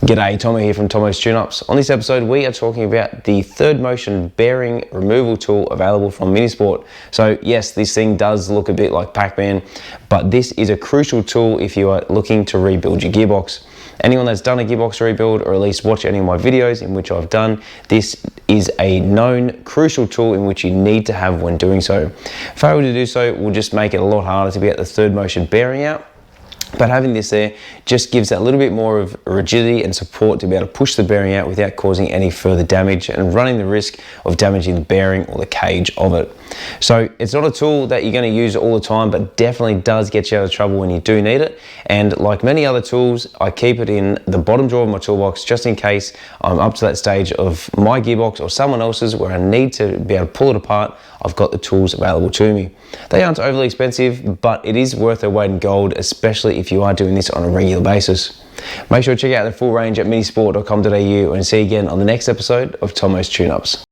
G'day, Tomo here from Tomo's Tune-Ups. On this episode, we are talking about the third motion bearing removal tool available from Minisport. So yes, this thing does look a bit like Pac-Man, but this is a crucial tool if you are looking to rebuild your gearbox. Anyone that's done a gearbox rebuild, or at least watch any of my videos in which I've done, this is a known crucial tool in which you need to have when doing so. Failure to do so will just make it a lot harder to get the third motion bearing out. But having this there just gives that little bit more of rigidity and support to be able to push the bearing out without causing any further damage and running the risk of damaging the bearing or the cage of it. So it's not a tool that you're going to use all the time, but definitely does get you out of trouble when you do need it. And like many other tools, I keep it in the bottom drawer of my toolbox just in case I'm up to that stage of my gearbox or someone else's where I need to be able to pull it apart. I've got the tools available to me. They aren't overly expensive, but it is worth their weight in gold, especially if you are doing this on a regular basis. Make sure to check out the full range at minisport.com.au and see you again on the next episode of Tomo's Tune-Ups.